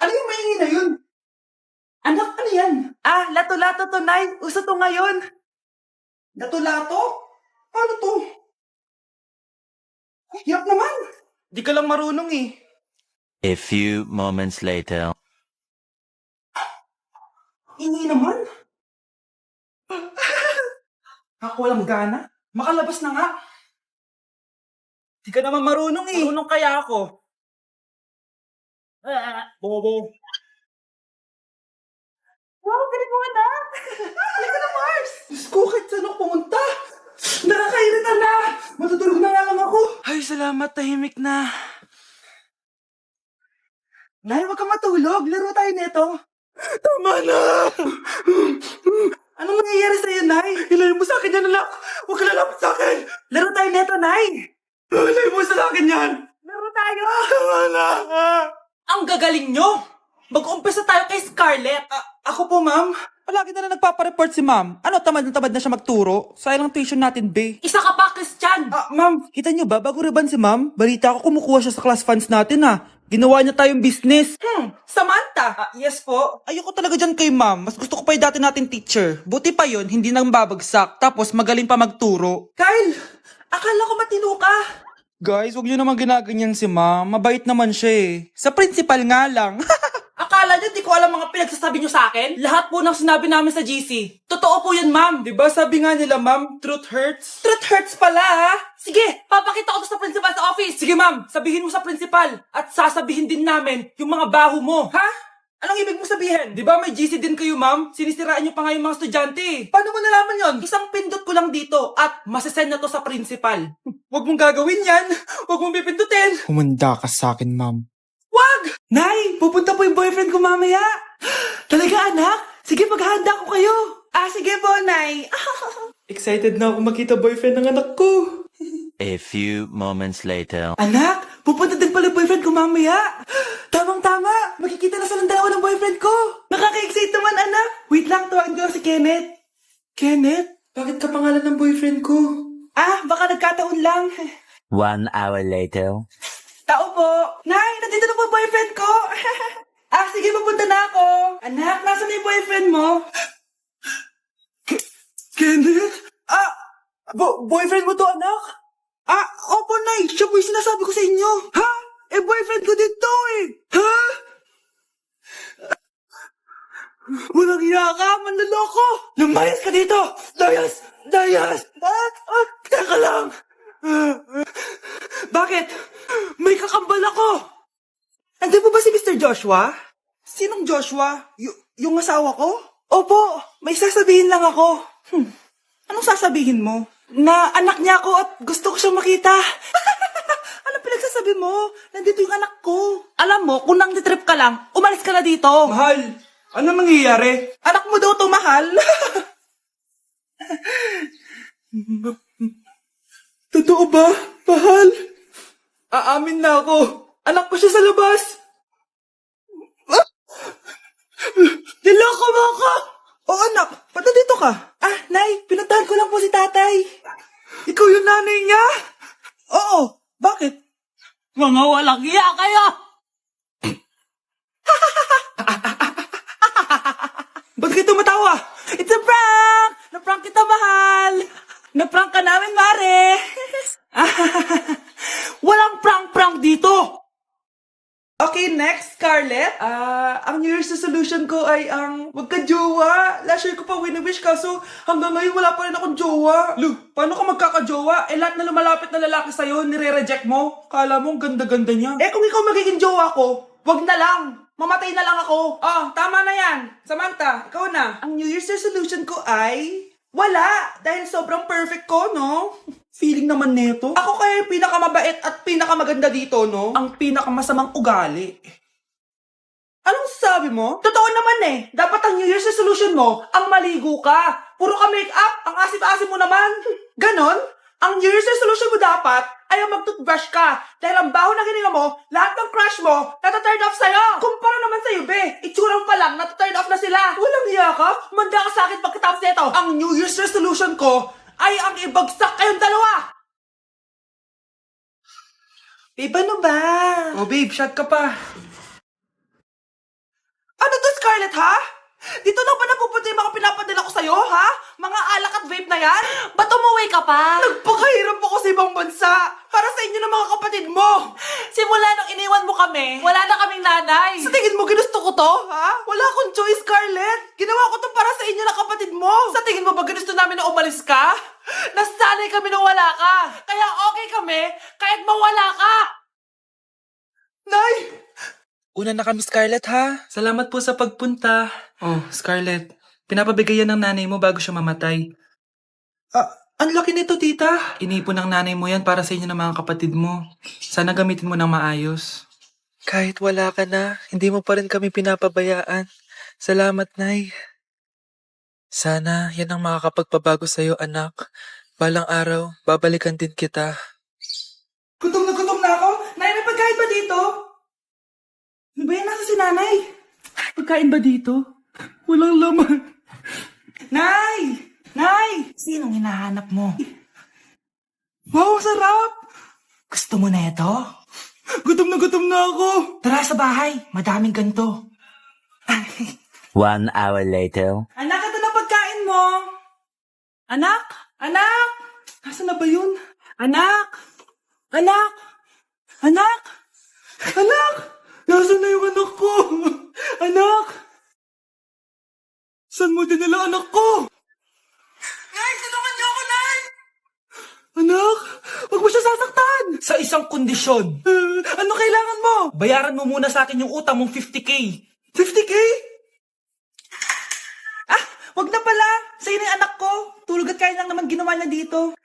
Ano yung maingay na yun? Anak, ano yan? Lato-lato to, Nay. Uso to ngayon. Lato-lato? Paano to? Hirap naman. Di ka lang marunong eh. A few moments later. Ingay naman. Ako walang gana. Makalabas na nga. Di ka naman marunong eh. Marunong kaya ako. Bobo. Wow, galing mo anak. Halika na, Mars. Diyos ko, kahit saan ako pumunta. Nakakairita na. Matutulog na nga lang ako. Ay, salamat. Tahimik na. Nay, wag ka matulog. Laro tayo nito. Tama na. Anong nangyayari sa'yo, Nay? Ilayo mo sa akin yan, anak. Huwag ka lalapit sa akin. Laro tayo nito, Nay. Ilayo mo sa akin yan. Laro tayo. Tama na. Ang gagaling nyo. Mag-umpisa tayo kay Scarlett. Ako po, ma'am. Palagi na nagpapareport si ma'am. Ano, tamad na siya magturo? Sayang ang tuition natin, be. Isa ka pa, Christian. Ma'am, kita nyo ba? Bago riban si ma'am, balita ko kumukuha siya sa class funds natin, Ginawa niya tayong business. Samantha. Yes po. Ayoko talaga dyan kay ma'am. Mas gusto ko pa yung dati natin teacher. Buti pa yon, hindi nang babagsak. Tapos magaling pa magturo. Kyle, akala ko matino ka. Guys, huwag niyo naman ginaganyan si ma'am. Mabait naman siya eh. Sa principal nga lang. Akala niyo di ko alam mga pinagsasabi niyo sa akin? Lahat po ng sinabi namin sa GC. Totoo po yan, ma'am. Diba sabi nga nila, ma'am, truth hurts? Truth hurts pala, ha? Sige, papakita ko to sa principal sa office. Sige, ma'am, sabihin mo sa principal. At sasabihin din namin yung mga baho mo. Ha? Anong ibig mo sabihin? Di ba may GC din kayo, ma'am? Sinisiraan niyo pa nga yung mga estudyante. Paano mo nalaman yon? Isang pindot ko lang dito at masasend na to sa principal. Huwag mong gagawin yan. Huwag mong pipindutin. Humanda ka sa akin, ma'am. Wag! Nay, pupunta po yung boyfriend ko mamaya. Talaga, anak? Sige, maghahanda ko kayo. Sige po, Nay. Excited na ako makita boyfriend ng anak ko. A few moments later. Anak, pupunta din pala boyfriend ko mamaya. Tamang-tama, makikita na sa dalawa ng boyfriend ko. Nakaka-excite naman, anak. Wait lang, tawagin ko lang si Kenneth. Kenneth? Bakit ka pangalan ng boyfriend ko? Baka nagkataon lang. 1 hour later. Tao po. Nay, nandito na po boyfriend ko. Sige, pupunta na ako. Anak, nasa na yung boyfriend mo? Kenneth? Boyfriend mo to, anak? Opo, Nay. Siya po yung sinasabi ko sa inyo. Ha? Boyfriend ko din to eh. Ha? Walang iya ka, manloloko. Lumayas ka dito. Dayas. Teka lang. Bakit? May kakambal ako. Andiyan po ba si Mr. Joshua? Sinong Joshua? Yung asawa ko? Opo, may sasabihin lang ako. Anong sasabihin mo? Na anak niya ako at gusto ko siyang makita. Ano pinagsasabi mo? Nandito yung anak ko. Alam mo, kung nang-trip ka lang, umalis ka na dito. Mahal, ano mangyayari? Anak mo daw to, mahal. Totoo ba, mahal? Aamin na ako. Anak ko siya sa labas. Niloko mo ako! Anak, ba't nandito ka? Nay, pinuntahan ko lang po si tatay. Ikaw yung nanay niya? Oo, bakit? Mga walang iya kayo! Ba't kayo tumatawa? It's a prank! Na-prank kita, mahal! Na-prank ka namin, Mare! Walang prank-prank dito! Okay, next, Scarlett. Ang New Year's resolution ko ay ang wag ka jowa. Last year ko pa wini-wish kaso hanggang ngayon wala pa rin akong jowa. Lu, paano ka magkaka-jowa? Lahat na lumalapit na lalaki sa'yo, nire-reject mo. Kala mo ang ganda-ganda niya. Kung ikaw magiging jowa ko, wag na lang. Mamatay na lang ako. Tama na yan. Samantha, ikaw na. Ang New Year's resolution ko ay wala. Dahil sobrang perfect ko, no? Feeling naman neto. Ako kaya yung pinakamabait at pinakamaganda dito, no? Ang pinakamasamang ugali. Anong sabi mo? Totoo naman eh. Dapat ang New Year's resolution mo, ang maligo ka. Puro ka make-up, ang asim-asim mo naman. Ganon? Ang New Year's resolution mo dapat ay ang mag-toothbrush ka. Dahil ang baho na hininga mo, lahat ng crush mo, nata-turn off sa'yo. Kumpara naman sa'yo, be. Itsura mo pa lang, nata-turn off na sila. Walang hiya ka? Manda ka sa akin pagkatapos nito. Ang New Year's resolution ko ay ang ibagsak kayong dalawa. Babe, ano ba? Babe, shot ka pa. Scarlett, ha? Dito lang ba napupunta yung mga pinapadala ko sa'yo, ha? Mga alak at vape na yan? Ba't umuwi ka pa? Nagpakahirap ako sa ibang bansa para sa inyo ng mga kapatid mo. Simula nung iniwan mo kami, wala na kaming nanay. Sa tingin mo ginusto ko to, ha? Wala akong choice, Scarlett. Ginawa ko to para sa inyo ng kapatid mo. Sa tingin mo ba ginusto namin na umalis ka? Nasanay kami na wala ka. Kaya okay kami kahit mawala ka. Nay! Una na kami, Scarlett, ha? Salamat po sa pagpunta. Oh, Scarlett, pinapabigay yan ng nanay mo bago siya mamatay. Ang laki nito, tita. Inipon ng nanay mo yan para sa inyo ng mga kapatid mo. Sana gamitin mo ng maayos. Kahit wala ka na, hindi mo pa rin kami pinapabayaan. Salamat, Nay. Sana yan ang makakapagpabago sa'yo, anak. Balang araw, babalikan din kita. Gutom na ako. Nay, may pagkain ba dito? Ano ba yan? Nasa si nanay? Pagkain ba dito? Walang laman. Nay! Nay! Sinong hinahanap mo? Wow, sarap! Gusto mo na ito? Gutom na ako. Tara sa bahay. Madaming ganito. 1 hour later. Anak, ito na pagkain mo. Anak! Anak! Nasaan na ba yun? Anak! Anak! Anak! Anak! Nasaan na yung anak ko? Anak! Saan mo dinala anak ko? Nay, tulungan niyo ako, Nay! Anak, wag mo siya sasaktan! Sa isang kondisyon. Ano kailangan mo? Bayaran mo muna sa akin yung utang mong 50K. 50K? Wag na pala. Sa'yo na yung anak ko. Tulog at kain lang naman ginawa niya dito.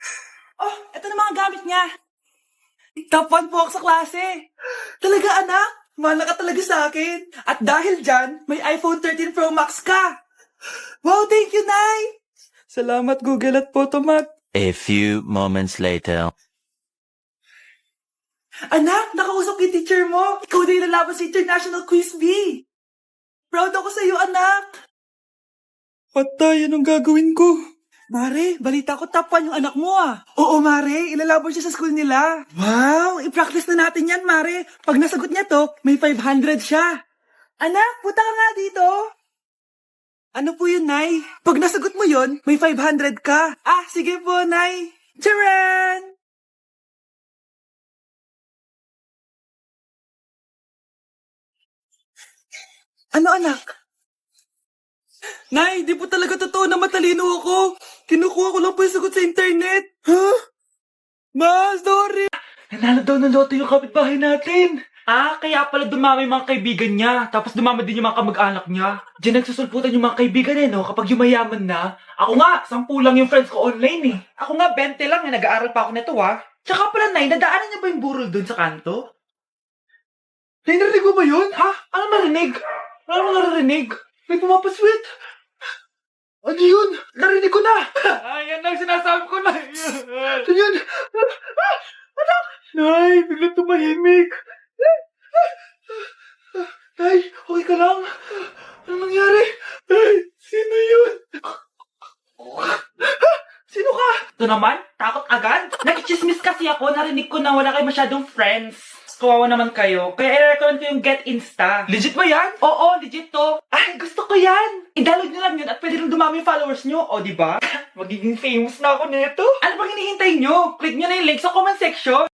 Oh, eto na mga gamit niya. Top 1 po ako sa klase. Talaga, anak? Mahal ka talaga sa akin. At dahil dyan, may iPhone 13 Pro Max ka. Wow, thank you, Nay! Salamat, Google at Photomat. A few moments later. Anak, nakausap yung teacher mo. Ikaw na yung lalaban sa International Quiz Bee. Proud ako sa'yo, anak. Patay, anong gagawin ko? Mare, balita ko top 1 yung anak mo, ah. Oo, Mare, ilalaban siya sa school nila. Wow, i-practice na natin yan, Mare. Pag nasagot niya to, may 500 siya. Anak, punta ka nga dito. Ano po yun, Nay? Pag nasagot mo yun, may 500 ka. Ah, sige po, Nay. Charan! Ano, anak? Nay, di po talaga totoo na matalino ako. Kinukuha ko lang po yung sagot sa internet. Huh? Ma, sorry. Nanalo daw ng loto yung kapitbahay natin. Ah, kaya pala dumami yung mga kaibigan niya. Tapos dumami din yung mga kamag-anak niya. Diyan nagsusulputan yung mga kaibigan no? Kapag yumayaman na. Ako nga, 10 lang yung friends ko online eh. Ako nga, 20 lang eh. Nag-aaral pa ako nito Tsaka pala, Nay, nadaanan niya ba yung burol dun sa kanto? Nay, narinig mo ba yun? Ha? Ano narinig? Ano narinig? May pumapasweet. Ano yun? Narinig ko na. Ayan lang sinasabi ko na. Ano yun? Anak! Nay, biglang tumahimik. Nay, okay ka lang? Anong nangyari? Nay, sino yun? Sino ka? Ito naman, takot agad. Nag-chismis kasi ako, narinig ko na wala kayo masyadong friends. Kawawa naman kayo. Kaya i-recommend ko yung Get Insta. Legit ba yan? Oo, legit to. Ay, gusto ko yan. I-download nyo lang yun at pwede rin dumami yung followers nyo. O, diba? Magiging famous na ako nito. Ano bang hinihintay nyo? Click nyo na yung link sa comment section.